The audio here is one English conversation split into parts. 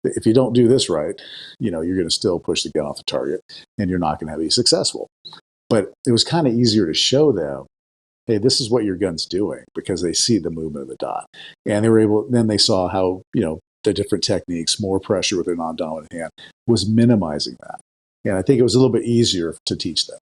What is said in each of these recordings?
if you don't do this right, you're going to still push the gun off the target and you're not going to be successful. But it was kind of easier to show them, hey, this is what your gun's doing, because they see the movement of the dot. And then they saw how, the different techniques, more pressure with a non-dominant hand, was minimizing that. And I think it was a little bit easier to teach them.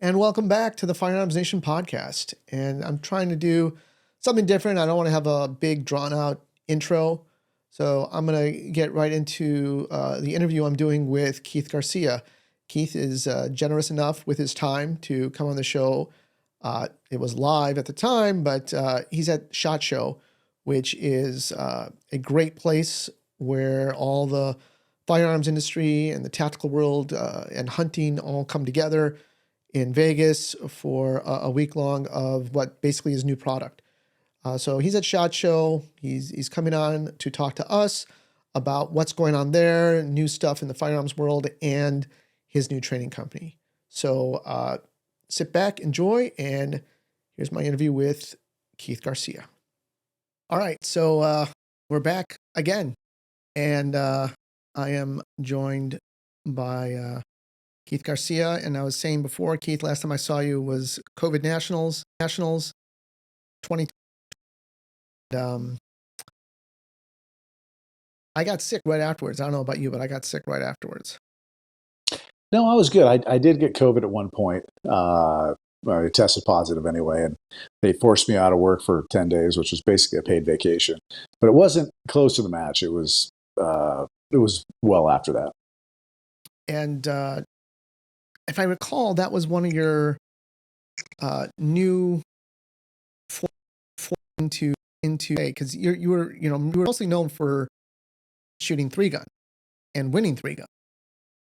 And welcome back to the Firearms Nation podcast. And I'm trying to do something different. I don't want to have a big drawn out intro. So I'm going to get right into the interview I'm doing with Keith Garcia. Keith is generous enough with his time to come on the show. It was live at the time, but he's at SHOT Show, which is a great place where all the firearms industry and the tactical world and hunting all come together in Vegas for a week long of what basically is new product. So he's at SHOT Show. He's coming on to talk to us about what's going on there, new stuff in the firearms world, and his new training company. So sit back, enjoy, and here's my interview with Keith Garcia. All right, so we're back again, and I am joined by Keith Garcia. And I was saying before, Keith, last time I saw you was COVID Nationals 2020. I got sick right afterwards. I don't know about you, but I got sick right afterwards. No, I was good. I did get COVID at one point. I tested positive anyway, and they forced me out of work for 10 days, which was basically a paid vacation. But it wasn't close to the match. It was well after that. And if I recall, that was one of your new into because you were mostly known for shooting 3-gun and winning 3-gun.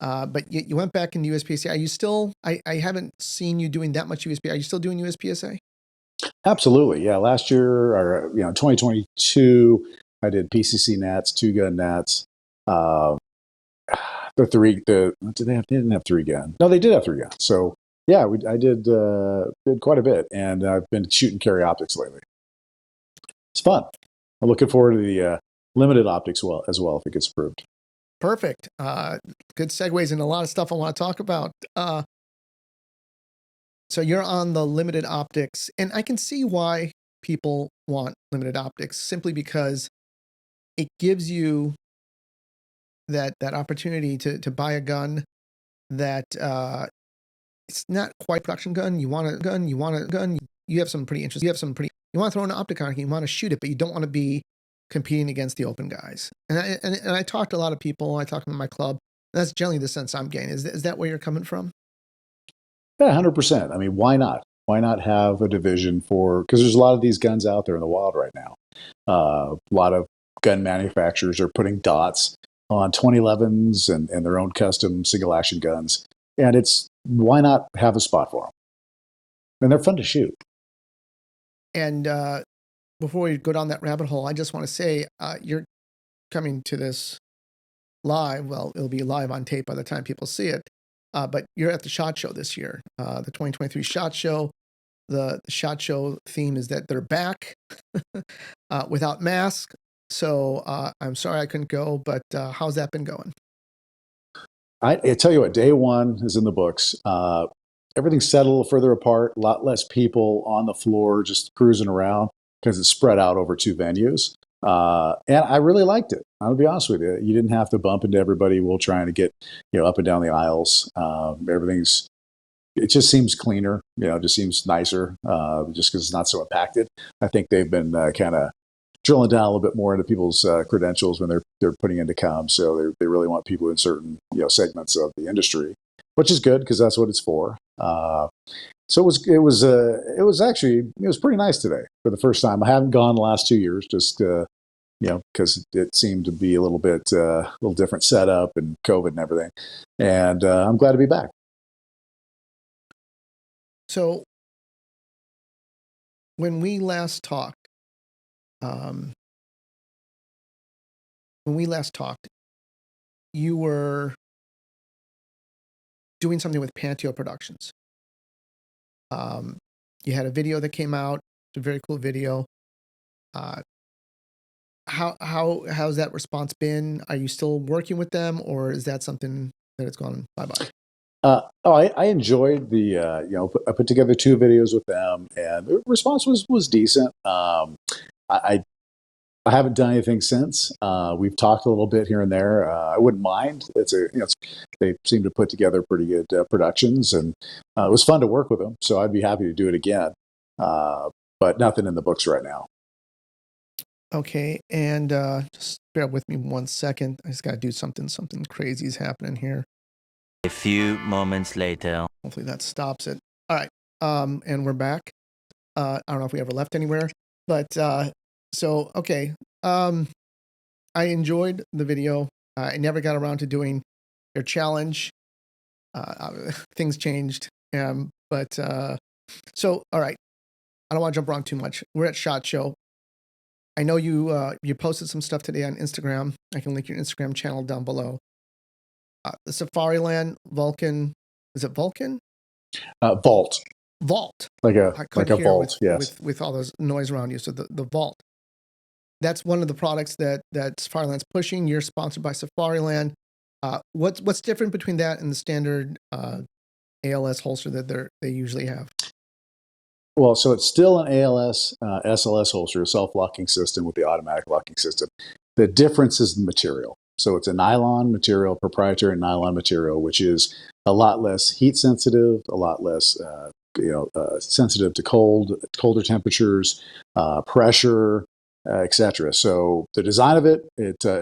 But you went back into USPSA. Are you still? I haven't seen you doing that much USPSA. Are you still doing USPSA? Absolutely, yeah. Last year, or 2022, I did PCC nats, 2-gun nats. They didn't have 3-gun. No, they did have 3-gun. So yeah, I did quite a bit, and I've been shooting carry optics lately. It's fun. I'm looking forward to the limited optics as well if it gets approved. Perfect. Good segues into a lot of stuff I want to talk about. So you're on the limited optics, and I can see why people want limited optics, simply because it gives you that opportunity to buy a gun that it's not quite a production gun. You want a gun. You have some pretty interesting. You want to throw an optic on it. You want to shoot it, but you don't want to be competing against the open guys. And I talked to a lot of people. I talked to my club. That's generally the sense I'm getting. Is that where you're coming from? Yeah, 100%. I mean, why not? Why not have a division because there's a lot of these guns out there in the wild right now. A lot of gun manufacturers are putting dots on 2011s and their own custom single action guns. And why not have a spot for them? And they're fun to shoot. And before we go down that rabbit hole, I just want to say you're coming to this live. Well, it'll be live on tape by the time people see it. But you're at the SHOT Show this year, the 2023 SHOT Show. The SHOT Show theme is that they're back without masks. So I'm sorry I couldn't go, but how's that been going? I tell you what, day one is in the books. Everything's set a little further apart, a lot less people on the floor just cruising around because it's spread out over 2 venues. And I really liked it. I'll be honest with you. You didn't have to bump into everybody while trying to get, up and down the aisles. It just seems cleaner, it just seems nicer, just because it's not so impacted. I think they've been kind of drilling down a little bit more into people's credentials when they're putting into comms. So they really want people in certain, segments of the industry, which is good because that's what it's for. So it was pretty nice today for the first time. I haven't gone the last 2 years, just because it seemed to be a little different setup and COVID and everything. And I'm glad to be back. So when we last talked, you were doing something with Panteo Productions. You had a video that came out, a very cool video. Uh, how's that response been? Are you still working with them, or is that something that it's gone bye-bye? I enjoyed the, I put together 2 videos with them, and the response was decent. I I haven't done anything since. We've talked a little bit here and there. I wouldn't mind. They seem to put together pretty good productions, and it was fun to work with them. So I'd be happy to do it again. But nothing in the books right now. Okay, and just bear with me 1 second. I just got to do something. Something crazy is happening here. A few moments later. Hopefully that stops it. All right, and we're back. I don't know if we ever left anywhere, but so okay. I enjoyed the video. I never got around to doing your challenge. Things changed, but so all right. I don't want to jump around too much. We're at SHOT Show. I know you posted some stuff today on Instagram. I can link your Instagram channel down below. The Safariland Vulcan, is it Vulcan? Vault, Vault. like I a couldn't hear vault. Yes. with all those noise around you. So the Vault. That's one of the products that Safariland's pushing. You're sponsored by Safariland. What's different between that and the standard ALS holster that they usually have? Well, so it's still an ALS SLS holster, a self-locking system with the automatic locking system. The difference is the material. So it's a nylon material, proprietary nylon material, which is a lot less heat sensitive, a lot less sensitive to colder temperatures, pressure, etc. So the design of it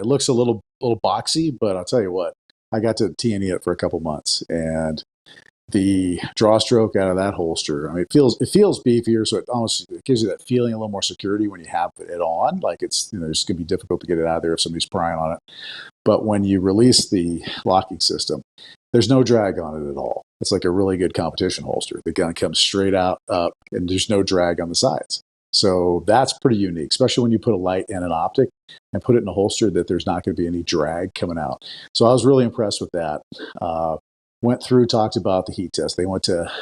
looks a little boxy, but I'll tell you what, I got to T&E it for a couple months, and the draw stroke out of that holster, I mean, it feels beefier, so it gives you that feeling, a little more security when you have it on. Like it's going to be difficult to get it out of there if somebody's prying on it. But when you release the locking system, there's no drag on it at all. It's like a really good competition holster. The gun comes straight out up, and there's no drag on the sides. So that's pretty unique, especially when you put a light and an optic and put it in a holster that there's not going to be any drag coming out. So I was really impressed with that. Went through, talked about the heat test. They went to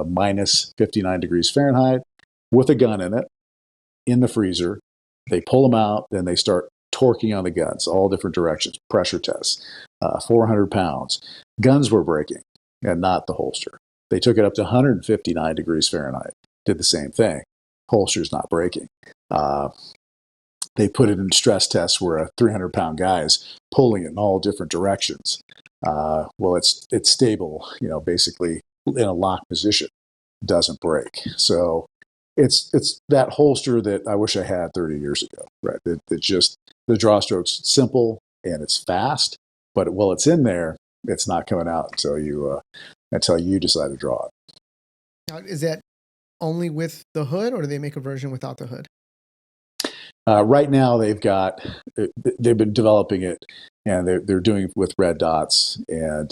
minus 59 degrees Fahrenheit with a gun in it in the freezer. They pull them out, then they start torquing on the guns, all different directions, pressure tests, 400 pounds. Guns were breaking and not the holster. They took it up to 159 degrees Fahrenheit, did the same thing. Holster's not breaking. They put it in stress tests where a 300-pound guy's pulling it in all different directions. Well, it's stable, basically in a locked position, doesn't break. So it's that holster that I wish I had 30 years ago, right? That just the draw stroke's simple and it's fast, but while it's in there, it's not coming out until you decide to draw it. Now, is that only with the hood, or do they make a version without the hood? Right now, they've been developing it, and they're doing it with red dots, and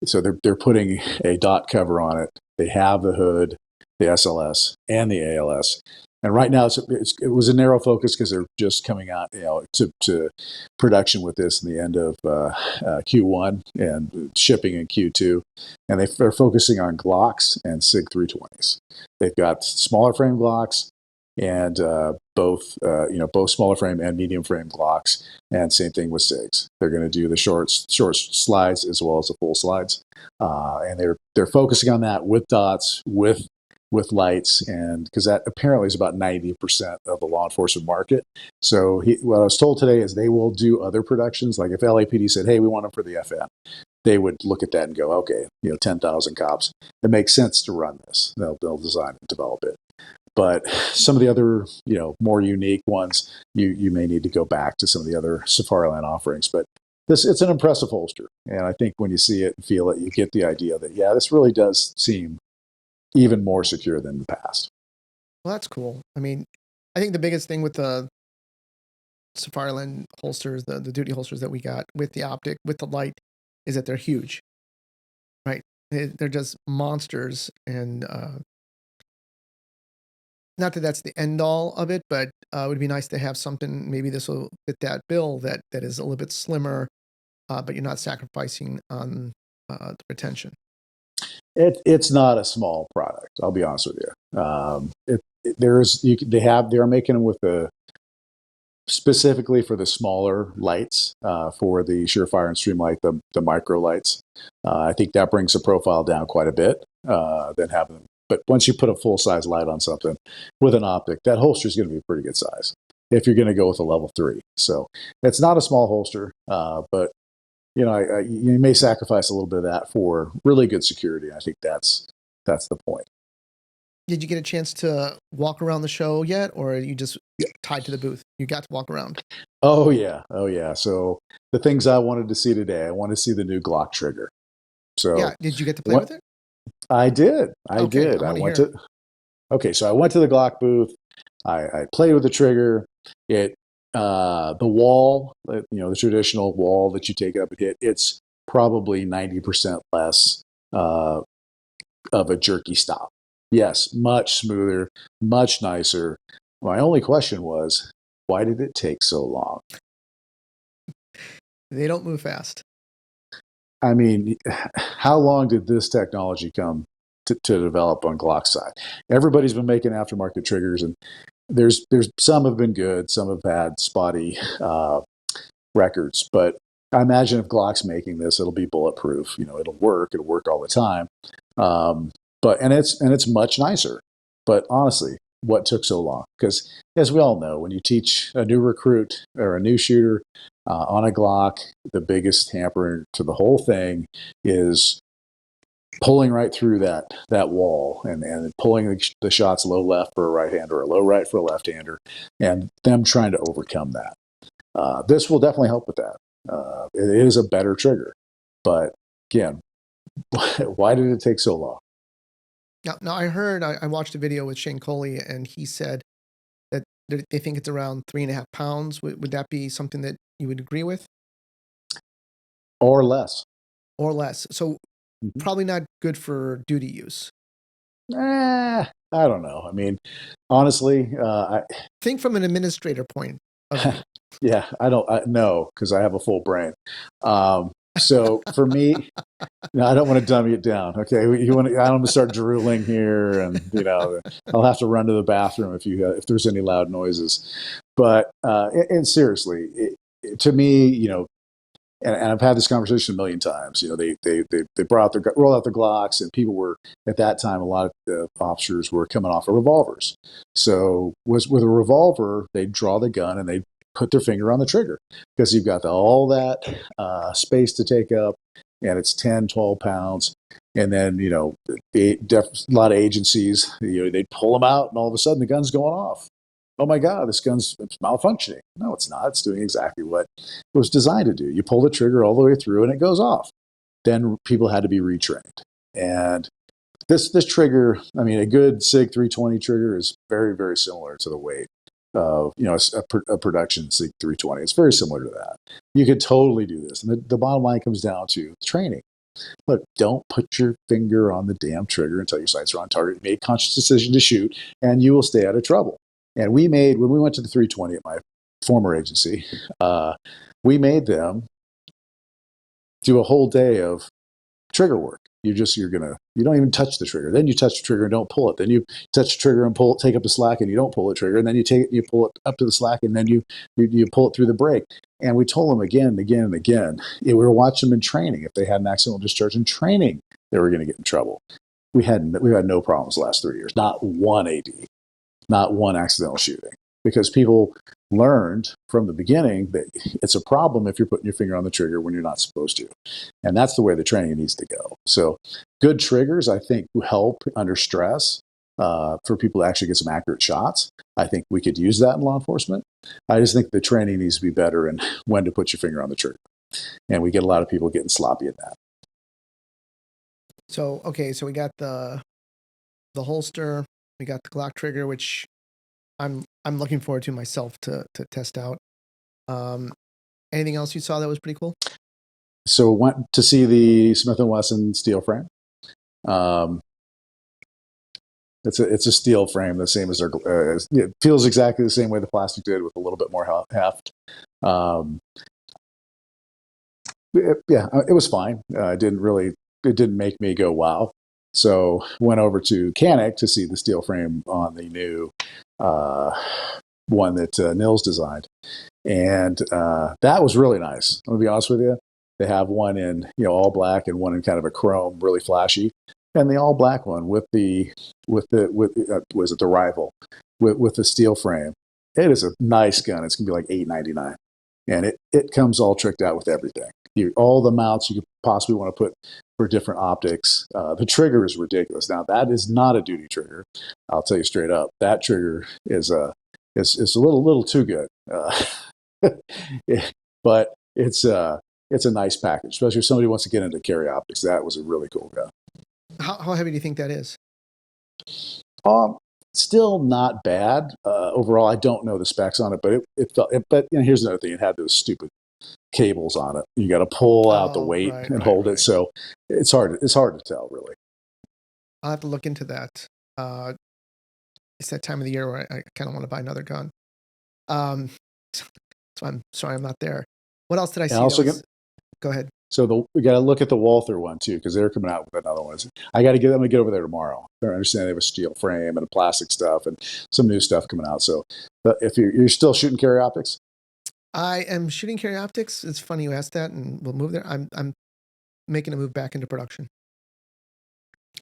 so they're putting a dot cover on it. They have the hood, the SLS, and the ALS. And right now, it was a narrow focus because they're just coming out, to production with this in the end of Q1 and shipping in Q2. And they're focusing on Glocks and SIG 320s. They've got smaller frame Glocks and both smaller frame and medium frame Glocks, and same thing with SIGs. They're going to do the short slides as well as the full slides, and they're focusing on that with dots, with lights, and because that apparently is about 90% of the law enforcement market. So what I was told today is they will do other productions. Like if LAPD said, "Hey, we want them for the FN," they would look at that and go, "Okay, 10,000 cops. It makes sense to run this." They'll design and develop it. But some of the other, more unique ones, you may need to go back to some of the other Safariland offerings. But it's an impressive holster, and I think when you see it and feel it, you get the idea that this really does seem even more secure than the past. Well, that's cool. I mean, I think the biggest thing with the Safariland holsters, the duty holsters that we got with the optic, with the light, is that they're huge, right? They're just monsters, and not that that's the end all of it, but it would be nice to have something. Maybe this will fit that bill that is a little bit slimmer, but you're not sacrificing on the retention. It's not a small product. I'll be honest with you. they are making them with specifically for the smaller lights, for the Surefire and Streamlight, the micro lights. I think that brings the profile down quite a bit than having them. But once you put a full size light on something with an optic, that holster is going to be a pretty good size if you're going to go with a level 3. So it's not a small holster, but you may sacrifice a little bit of that for really good security. I think that's the point. Did you get a chance to walk around the show yet, or are you just tied to the booth? You got to walk around. Oh yeah. So the things I wanted to see today, I wanted to see the new Glock trigger. So yeah, did you get to play with it? I did. I did. I went to. Okay, so I went to the Glock booth. I played with the trigger. The wall, the traditional wall that you take up and hit, it's probably 90% less of a jerky stop. Yes, much smoother, much nicer. My only question was, why did it take so long? They don't move fast. I mean, how long did this technology come to develop on Glock's side? Everybody's been making aftermarket triggers, and there's some have been good, some have had spotty records. But I imagine if Glock's making this, it'll be bulletproof. It'll work all the time. But it's much nicer. But honestly, what took so long? Because as we all know, when you teach a new recruit or a new shooter on a Glock, the biggest hamper to the whole thing is pulling right through that wall and pulling the shots low left for a right-hander or low right for a left-hander, and them trying to overcome that. This will definitely help with that. It is a better trigger. But again, why did it take so long? Now I watched a video with Shane Coley, and he said that they think it's around 3.5 pounds. Would that be something that you would agree with? Or less. Or less. So probably not good for duty use. I don't know. I mean, honestly, I think from an administrator point of view. Yeah, I don't know, because I have a full brain. So for me, I don't want to dummy it down. Okay, I don't want to start drooling here, and I'll have to run to the bathroom if there's any loud noises. But and seriously, to me, and I've had this conversation a million times. They roll out their Glocks, and people were at that time. A lot of the officers were coming off of revolvers. So with a revolver, they'd draw the gun and they'd put their finger on the trigger, because you've got all that space to take up, and it's 10, 12 pounds. And then, a lot of agencies, they'd pull them out, and all of a sudden the gun's going off. Oh my God, this gun's malfunctioning. No, it's not. It's doing exactly what it was designed to do. You pull the trigger all the way through and it goes off. Then people had to be retrained. And this trigger, I mean, a good SIG 320 trigger is very, very similar to the weight of, a production SIG 320. It's very similar to that. You could totally do this. And the bottom line comes down to training. Look, don't put your finger on the damn trigger until your sights are on target. Make a conscious decision to shoot, and you will stay out of trouble. And when we went to the 320 at my former agency, we made them do a whole day of trigger work. You don't even touch the trigger. Then you touch the trigger and don't pull it. Then you touch the trigger and take up the slack, and you don't pull the trigger. And then you pull it up to the slack, and then you pull it through the brake. And we told them again and again and again. We were watching them in training. If they had an accidental discharge in training, they were going to get in trouble. We had no problems the last 3 years. Not one AD. Not one accidental shooting, because people learned from the beginning that it's a problem if you're putting your finger on the trigger when you're not supposed to. And that's the way the training needs to go. So good triggers, I think, help under stress for people to actually get some accurate shots. I think we could use that in law enforcement. I just think the training needs to be better in when to put your finger on the trigger. And we get a lot of people getting sloppy at that. So we got the holster. We got the Glock trigger, which I'm looking forward to myself to test out. Anything else you saw that was pretty cool? So went to see the Smith & Wesson steel frame. It's a steel frame, the same as it feels exactly the same way the plastic did, with a little bit more heft. It was fine. It didn't make me go wow. So went over to Canic to see the steel frame on the new one that Nils designed, and that was really nice. I'm gonna be honest with you. They have one in all black and one in kind of a chrome, really flashy, and the all black one with was it the Rival with the steel frame. It is a nice gun. It's gonna be like $8.99, and it comes all tricked out with everything. All the mounts you could possibly want to put for different optics. The trigger is ridiculous. Now that is not a duty trigger. I'll tell you straight up. That trigger is a little too good. But it's a nice package, especially if somebody wants to get into carry optics. That was a really cool gun. How heavy do you think that is? Still not bad overall. I don't know the specs on it, but it felt. But here's another thing: it had those stupid cables on it. You got to pull out the weight and hold it. So it's hard to tell, really. I'll have to look into that. It's that time of the year where I kind of want to buy another gun. So I'm sorry I'm not there. What else did I see? Go ahead. So we got to look at the Walther one too, because they're coming out with another one. I'm going to get over there tomorrow. I understand they have a steel frame and a plastic stuff and some new stuff coming out. So if you're still shooting carry optics, I am shooting carry optics. It's funny you asked that, and we'll move there. I'm making a move back into production,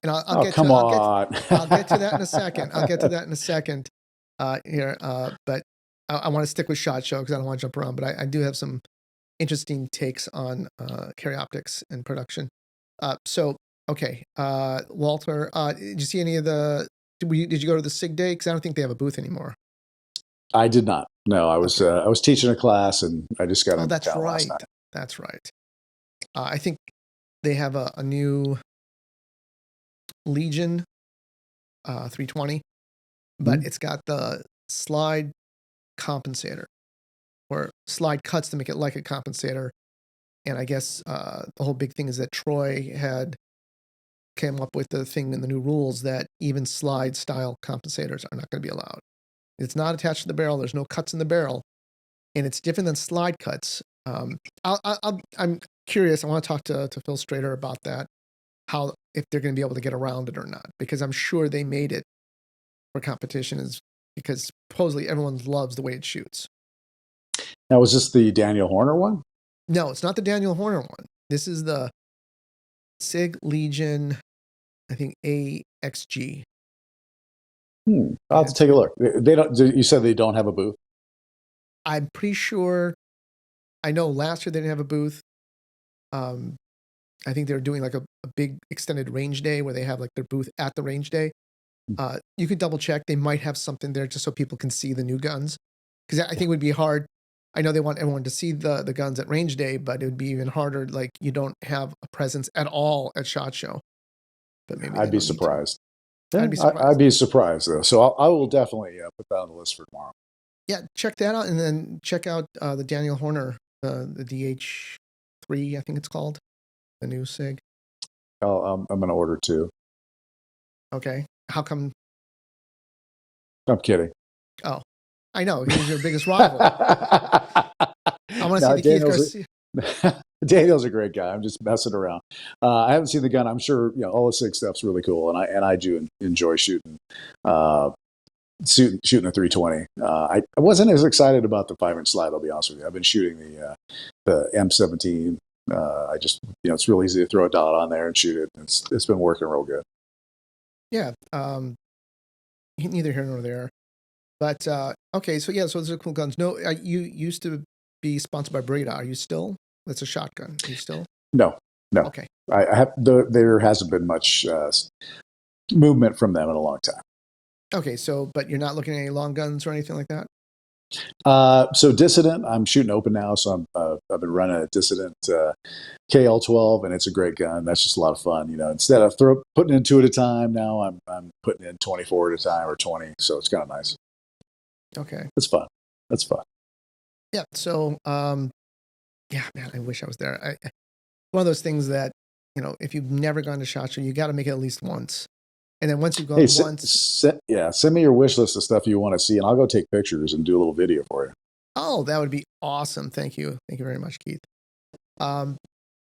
and I'll get to that in a second. But I want to stick with SHOT Show because I don't want to jump around. But I do have some interesting takes on carry optics and production. Okay, Walter, did you see any of the? Did you go to the SIG Day? Because I don't think they have a booth anymore. I did not. No, I was teaching a class, and I just got. Oh, that's right. Last night. That's right. I think they have a new Legion 320, but it's got the slide compensator or slide cuts to make it like a compensator. And I guess the whole big thing is that Troy had came up with the thing in the new rules that even slide style compensators are not going to be allowed. It's not attached to the barrel. There's no cuts in the barrel, and it's different than slide cuts. I'm curious. I want to talk to Phil Strader about that. How if they're going to be able to get around it or not, because I'm sure they made it for competition, is because supposedly everyone loves the way it shoots. Now, was this the Daniel Horner one? No, it's not the Daniel Horner one. This is the SIG Legion, I think AXG. I'll have to take a look. They don't. You said they don't have a booth. I'm pretty sure. I know last year they didn't have a booth. I think they're doing like a big extended range day where they have like their booth at the range day. You could double check. They might have something there just so people can see the new guns. Because I think it would be hard. I know they want everyone to see the guns at range day, but it would be even harder. Like you don't have a presence at all at SHOT Show. But maybe I'd be surprised. I'd be surprised. I'd be surprised though. So I will definitely put that on the list for tomorrow. Yeah, check that out, and then check out the Daniel Horner, the DH3, I think it's called, the new SIG. I'm going to order 2. Okay, how come? I'm kidding. Oh, I know he's your biggest rival. I want to see the Keith Garcia. Daniel's a great guy. I'm just messing around. I haven't seen the gun. I'm sure all the SIG stuff's really cool, and I do enjoy shooting. Shooting a 320. I wasn't as excited about the 5-inch slide. I'll be honest with you. I've been shooting the M17. I just it's real easy to throw a dot on there and shoot it. It's been working real good. Yeah. Neither here nor there. But okay, so those are cool guns. No, you used to be sponsored by Breda. Are you still? That's a shotgun. Are you still? No. Okay. I have. There hasn't been much movement from them in a long time. Okay, but you're not looking at any long guns or anything like that? So Dissident, I'm shooting open now. So I've been running a Dissident KL12, and it's a great gun. That's just a lot of fun. Instead of putting in 2 at a time, now I'm putting in 24 at a time or 20. So it's kind of nice. Okay, it's fun. That's fun. Yeah. So yeah, man, I wish I was there. One of those things that if you've never gone to SHOT Show, you got to make it at least once. And then once you've gone send me your wish list of stuff you want to see, and I'll go take pictures and do a little video for you. Oh, that would be awesome. Thank you. Thank you very much, Keith. And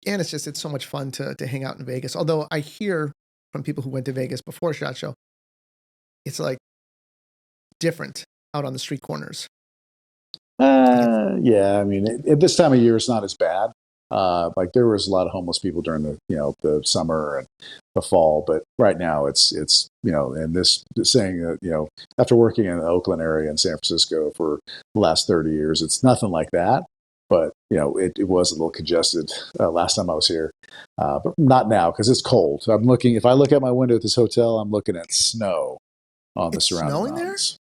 it's so much fun to hang out in Vegas. Although I hear from people who went to Vegas before SHOT Show, it's like different out on the street corners. Yeah, I mean, at this time of year, it's not as bad. Like there was a lot of homeless people during the summer and the fall, but right now it's and this saying that after working in the Oakland area and San Francisco for the last 30 years, it's nothing like that. But it was a little congested last time I was here, but not now because it's cold. If I look out my window at this hotel, I'm looking at snow on the surrounding mountains.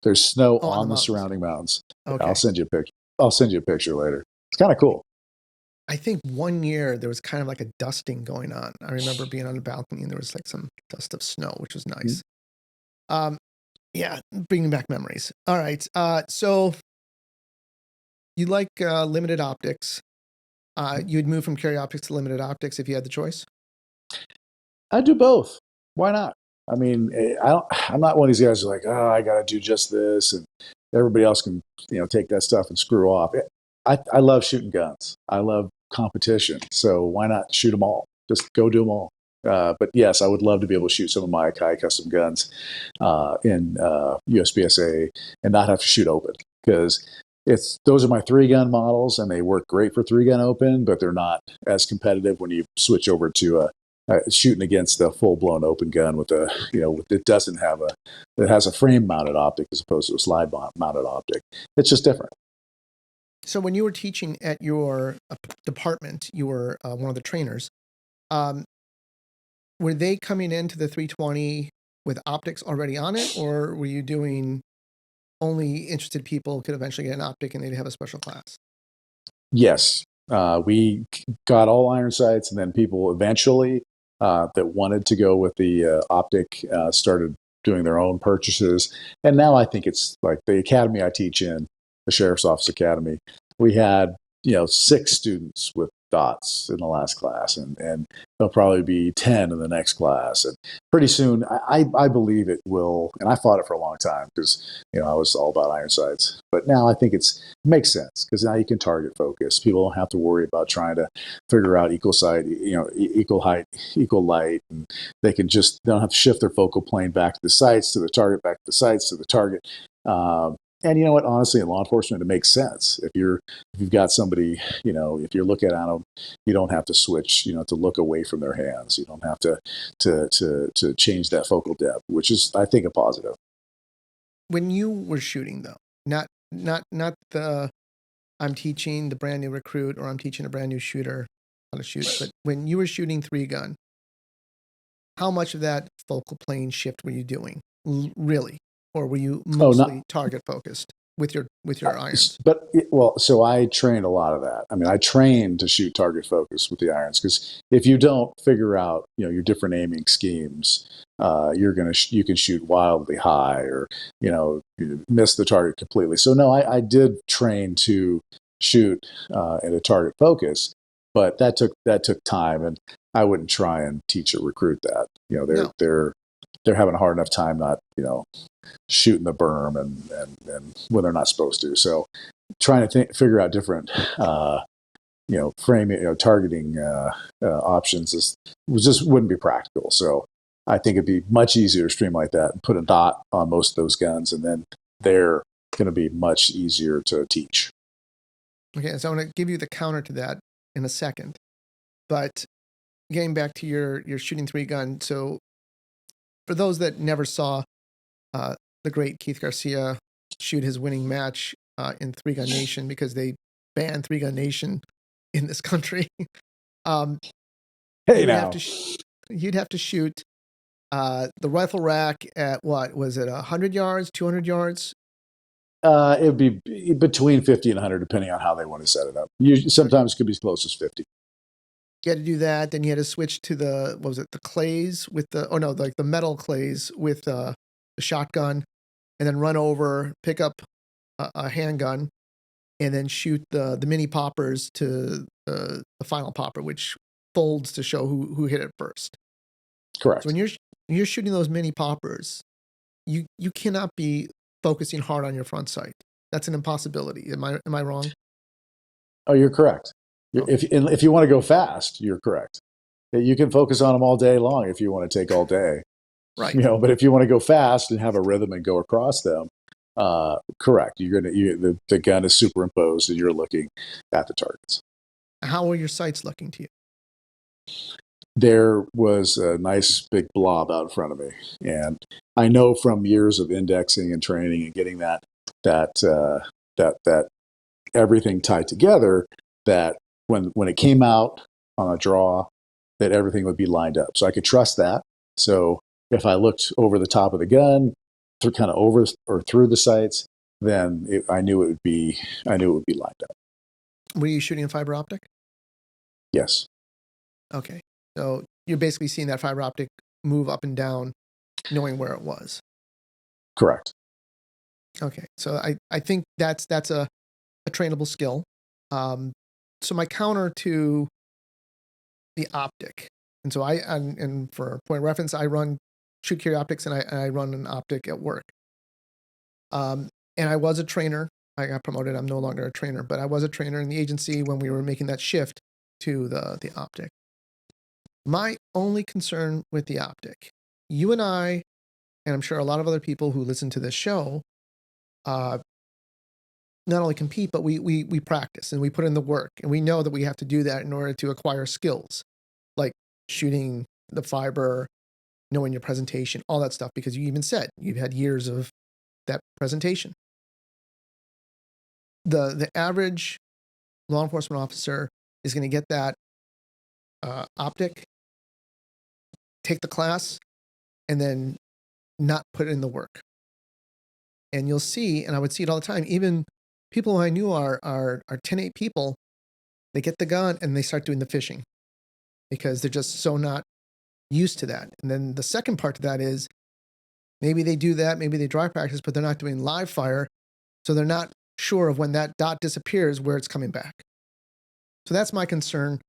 There's snow on the surrounding mountains. Okay. I'll send you a picture. I'll send you a picture later. It's kind of cool. I think one year there was kind of like a dusting going on. I remember being on the balcony and there was like some dust of snow, which was nice. Yeah, bringing back memories. All right. So you like limited optics. You'd move from carry optics to limited optics if you had the choice? I'd do both. Why not? I mean, I'm not one of these guys who are like, oh, I got to do just this, and everybody else can, take that stuff and screw off. I love shooting guns. I love competition. So why not shoot them all? Just go do them all. But yes, I would love to be able to shoot some of my Kai custom guns in USPSA and not have to shoot open, because those are my 3-gun models and they work great for 3-gun open, but they're not as competitive when you switch over to shooting against the full-blown open gun with it has a frame-mounted optic as opposed to a slide-mounted optic. It's just different. So when you were teaching at your department, you were one of the trainers. Were they coming into the 320 with optics already on it, or were you doing only interested people could eventually get an optic and they'd have a special class? Yes. We got all iron sights, and then people eventually that wanted to go with the optic started doing their own purchases. And now I think it's like the academy I teach in, the Sheriff's Office Academy. We had 6 students with dots in the last class, and there'll probably be 10 in the next class. And pretty soon, I believe it will. And I fought it for a long time because I was all about iron sights. But now I think it makes sense because now you can target focus. People don't have to worry about trying to figure out equal sight, equal height, equal light, and they don't have to shift their focal plane back to the sights, to the target, back to the sights, to the target. And you know what? Honestly, in law enforcement, it makes sense. If you've got somebody, if you're looking at them, you don't have to switch, to look away from their hands. You don't have to change that focal depth, which is, I think, a positive. When you were shooting, though, not the I'm teaching the brand new recruit or I'm teaching a brand new shooter how to shoot, but when you were shooting 3-gun, how much of that focal plane shift were you doing, really? Or were you mostly target focused with your irons? So I trained a lot of that. I mean, I trained to shoot target focus with the irons, because if you don't figure out, your different aiming schemes, you can shoot wildly high, or you miss the target completely. So no, I did train to shoot at a target focus, but that took time, and I wouldn't try and teach a recruit that. They're having a hard enough time not shooting the berm and when they're not supposed to. So trying to figure out different framing, targeting options wouldn't be practical. So I think it'd be much easier to stream like that and put a dot on most of those guns, and then they're going to be much easier to teach. Okay, so I'm going to give you the counter to that in a second, but getting back to your shooting 3-gun. So for those that never saw the great Keith Garcia shoot his winning match in 3-Gun Nation, because they banned 3-Gun Nation in this country. You'd have to shoot the rifle rack at, what was it, 100 yards, 200 yards? It would be between 50 and 100, depending on how they want to set it up. Sometimes it could be as close as 50. You had to do that. Then you had to switch to the clays with the metal clays with the shotgun, and then run over, pick up a handgun, and then shoot the mini poppers to the final popper, which folds to show who hit it first. Correct. So when you're shooting those mini poppers, you cannot be focusing hard on your front sight. That's an impossibility. Am I wrong? Oh, you're correct. Okay. If you want to go fast, you're correct. You can focus on them all day long if you want to take all day. Right. But if you want to go fast and have a rhythm and go across them, correct. The gun is superimposed and you're looking at the targets. How are your sights looking to you? There was a nice big blob out in front of me, and I know from years of indexing and training and getting that everything tied together, that when it came out on a draw, that everything would be lined up. So I could trust that. So if I looked over the top of the gun, kind of over or through the sights, then I knew it would be lined up. Were you shooting in fiber optic? Yes. Okay. So you're basically seeing that fiber optic move up and down, knowing where it was. Correct. Okay. So I think that's a trainable skill. So my counter to the optic, and so and for point of reference, I run shoot carry optics, and I run an optic at work. And I was a trainer. I got promoted. I'm no longer a trainer, but I was a trainer in the agency when we were making that shift to the optic. My only concern with the optic, you and I, and I'm sure a lot of other people who listen to this show, not only compete, but we practice and we put in the work, and we know that we have to do that in order to acquire skills like shooting the fiber, knowing your presentation, all that stuff, because you even said you've had years of that presentation. The average law enforcement officer is going to get that optic, take the class, and then not put in the work. And you'll see, and I would see it all the time, even people who I knew are 10-8 people, they get the gun and they start doing the fishing because they're just so not used to that. And then the second part to that is maybe they do that, maybe they dry practice, but they're not doing live fire. So they're not sure of when that dot disappears, where it's coming back. So that's my concern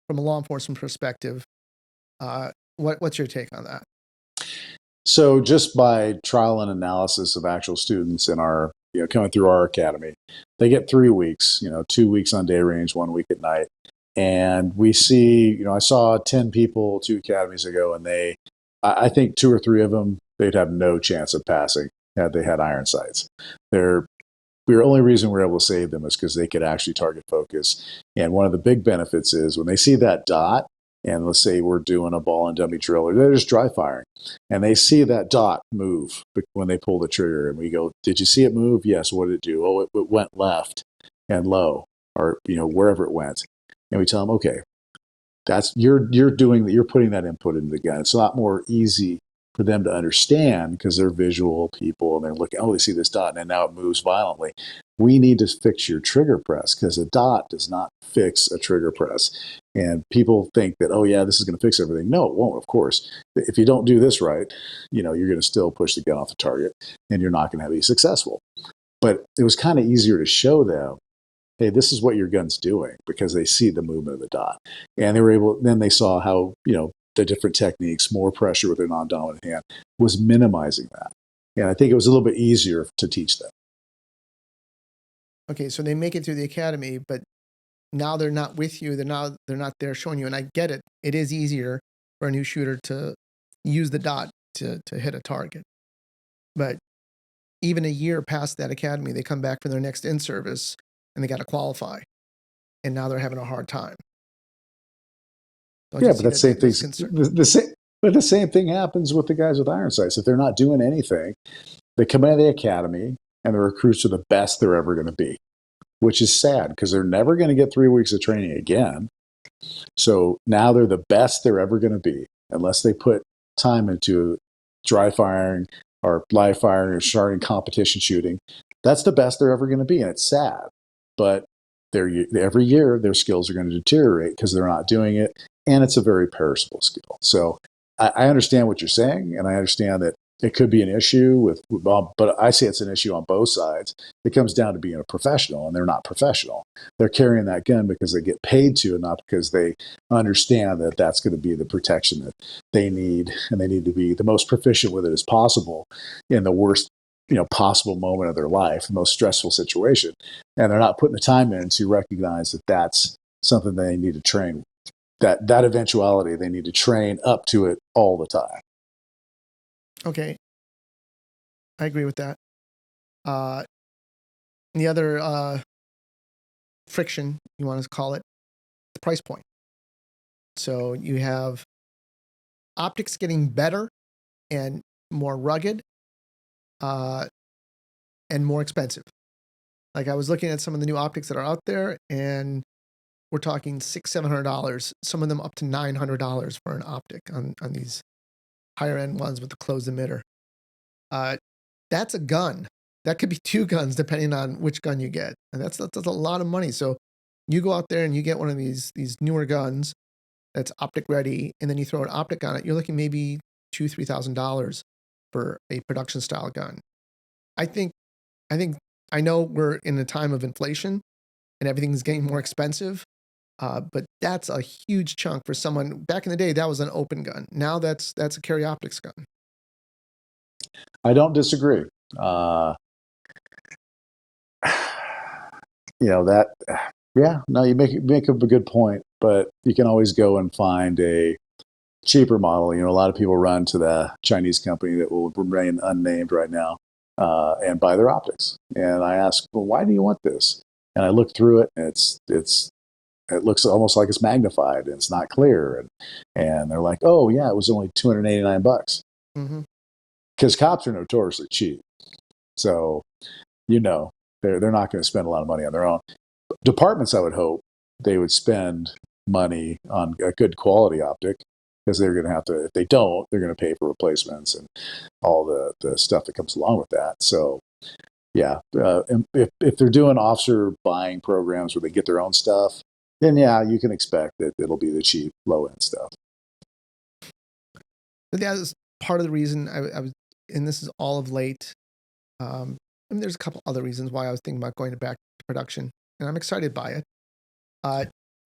from a law enforcement perspective. What's your take on that? So just by trial and analysis of actual students in our, coming through our academy, they get 3 weeks, 2 weeks on day range, 1 week at night. And we see, I saw 10 people 2 academies ago, and I think 2 or 3 of them, they'd have no chance of passing had they had iron sights. The only reason we're able to save them is because they could actually target focus. And one of the big benefits is when they see that dot, and let's say we're doing a ball and dummy drill, or they're just dry firing, and they see that dot move when they pull the trigger, and we go, "Did you see it move?" "Yes." "What did it do?" "Oh, it went left and low," or wherever it went. And we tell them, "Okay, you're putting that input into the gun." It's a lot more easy for them to understand because they're visual people and they're looking, "Oh, they see this dot and now it moves violently." We need to fix your trigger press because a dot does not fix a trigger press. And people think that, "Oh yeah, this is going to fix everything." No, it won't, of course. If you don't do this right, you're going to still push the gun off the target and you're not going to be successful. But it was kind of easier to show them, hey, this is what your gun's doing, because they see the movement of the dot. And then they saw how, the different techniques, more pressure with a non-dominant hand, was minimizing that. And I think it was a little bit easier to teach them. Okay, so they make it through the academy, but now they're not with you. They're not there showing you. And I get it. It is easier for a new shooter to use the dot to hit a target. But even a year past that academy, they come back for their next in-service and they got to qualify. And now they're having a hard time. But the same thing happens with the guys with iron sights. If they're not doing anything, they come out of the academy and the recruits are the best they're ever going to be, which is sad because they're never going to get 3 weeks of training again. So now they're the best they're ever going to be unless they put time into dry firing or live firing or starting competition shooting. That's the best they're ever going to be, and it's sad. But every year their skills are going to deteriorate because they're not doing it, and it's a very perishable skill. So I understand what you're saying, and I understand that it could be an issue but I say it's an issue on both sides. It comes down to being a professional, and they're not professional. They're carrying that gun because they get paid to, and not because they understand that that's going to be the protection that they need, and they need to be the most proficient with it as possible in the worst possible moment of their life, the most stressful situation. And they're not putting the time in to recognize that that's something they need to train that eventuality, they need to train up to it all the time. Okay. I agree with that. The other friction, you want to call it, the price point. So you have optics getting better and more rugged and more expensive. Like I was looking at some of the new optics that are out there, and we're talking $600-700. Some of them up to $900 for an optic on these higher end ones with the closed emitter. That's a gun. That could be 2 guns depending on which gun you get, and that's a lot of money. So you go out there and you get one of these newer guns that's optic ready, and then you throw an optic on it. You're looking maybe $2,000-3,000 for a production style gun. I know we're in a time of inflation and everything's getting more expensive, but that's a huge chunk for someone. Back in the day, that was an open gun. Now that's a carry optics gun. I don't disagree. You make up a good point, but you can always go and find a cheaper model. A lot of people run to the Chinese company that will remain unnamed right now and buy their optics. And I ask, well, why do you want this? And I look through it, and it looks almost like it's magnified and it's not clear. And they're like, oh yeah, it was only $289. Mm-hmm. Because cops are notoriously cheap. So, they're not going to spend a lot of money on their own. Departments, I would hope, they would spend money on a good quality optic, because they're going to have to, if they don't, they're going to pay for replacements and all the stuff that comes along with that. So, yeah, if they're doing officer buying programs where they get their own stuff, then yeah, you can expect that it'll be the cheap, low-end stuff. That is part of the reason I was, and this is all of late. There's a couple other reasons why I was thinking about going back to production, and I'm excited by it.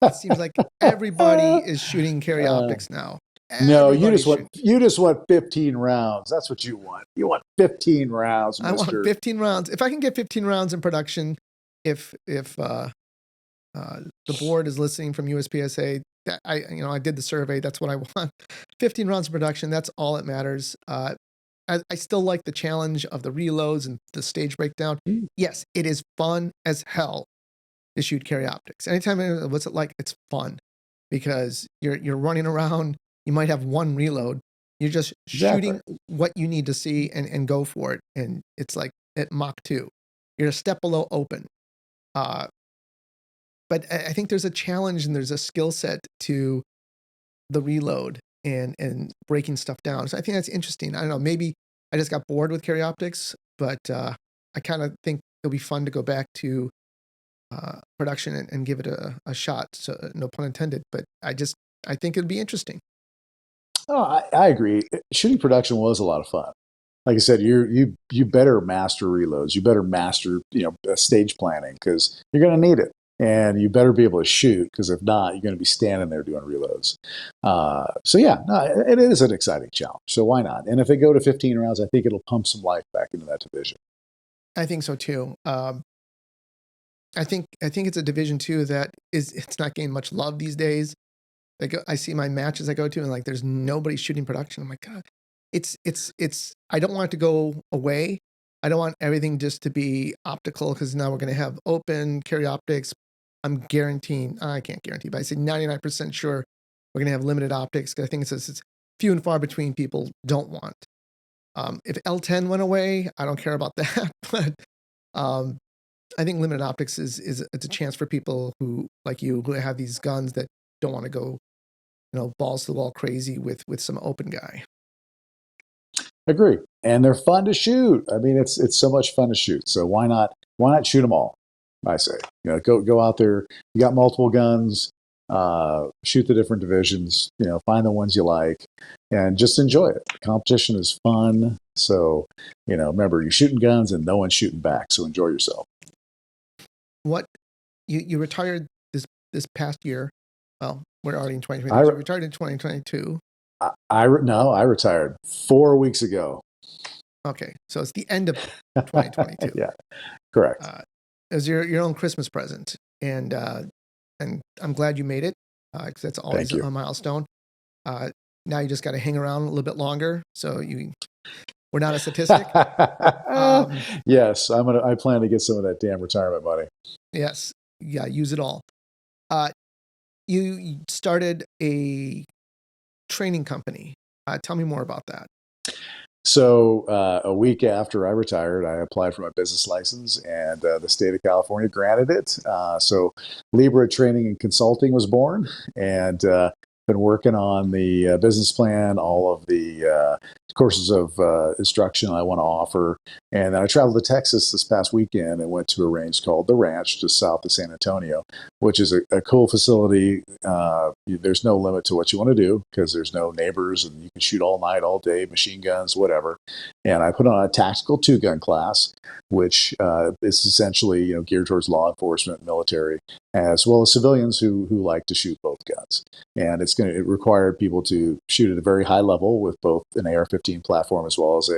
It seems like everybody is shooting carry optics now. No, you just want 15 rounds. That's what you want. You want 15 rounds, mister. I want 15 rounds. If I can get 15 rounds in production, if the board is listening from USPSA, that I did the survey. That's what I want. 15 rounds of production. That's all that matters. I still like the challenge of the reloads and the stage breakdown. Yes, it is fun as hell to shoot carry optics. Anytime, what's it like? It's fun because you're running around. You might have one reload. You're just shooting what you need to see and go for it. And it's like at Mach 2. You're a step below open. But I think there's a challenge and there's a skill set to the reload and breaking stuff down. So I think that's interesting. I don't know, maybe I just got bored with carry optics, but I kind of think it'll be fun to go back to production and give it a shot. So no pun intended, but I think it'd be interesting. Oh, I agree. Shooting production was a lot of fun. Like I said, you better master reloads. You better master stage planning, because you're going to need it, and you better be able to shoot, because if not, you're going to be standing there doing reloads. It is an exciting challenge. So why not? And if they go to 15 rounds, I think it'll pump some life back into that division. I think so too. I think it's a division too it's not getting much love these days. Like I see my matches I go to, and like there's nobody shooting production. I'm like, God, it's. I don't want it to go away. I don't want everything just to be optical, because now we're going to have open carry optics. I'm guaranteeing. I can't guarantee, but I say 99% sure we're going to have limited optics. Because I think it's few and far between people don't want. If L10 went away, I don't care about that. But I think limited optics it's a chance for people who like you who have these guns that don't want to go balls to the wall crazy with some open guy. Agree. And they're fun to shoot. I mean, it's so much fun to shoot. So why not shoot them all? I say, go out there. You got multiple guns, shoot the different divisions, find the ones you like, and just enjoy it. Competition is fun. So, remember, you're shooting guns and no one's shooting back. So enjoy yourself. What you retired this past year. Well, we're already in 2022. You retired in 2022. I retired 4 weeks ago. Okay, so it's the end of 2022. Yeah, correct. It was your own Christmas present, and I'm glad you made it. because that's always you. a milestone. Now you just got to hang around a little bit longer. So we're not a statistic. Yes, I plan to get some of that damn retirement money. Yes. Yeah. Use it all. You started a training company. Tell me more about that. So a week after I retired, I applied for my business license, and the state of California granted it. So Libra Training and Consulting was born, and been working on the business plan, all of the courses of instruction I want to offer. And then I traveled to Texas this past weekend and went to a range called The Ranch, just south of San Antonio, which is a cool facility. There's no limit to what you want to do because there's no neighbors, and you can shoot all night, all day, machine guns, whatever. And I put on a tactical 2-gun class, which is essentially geared towards law enforcement, military, as well as civilians who like to shoot both guns. And it required people to shoot at a very high level with both an AR-15 platform as well as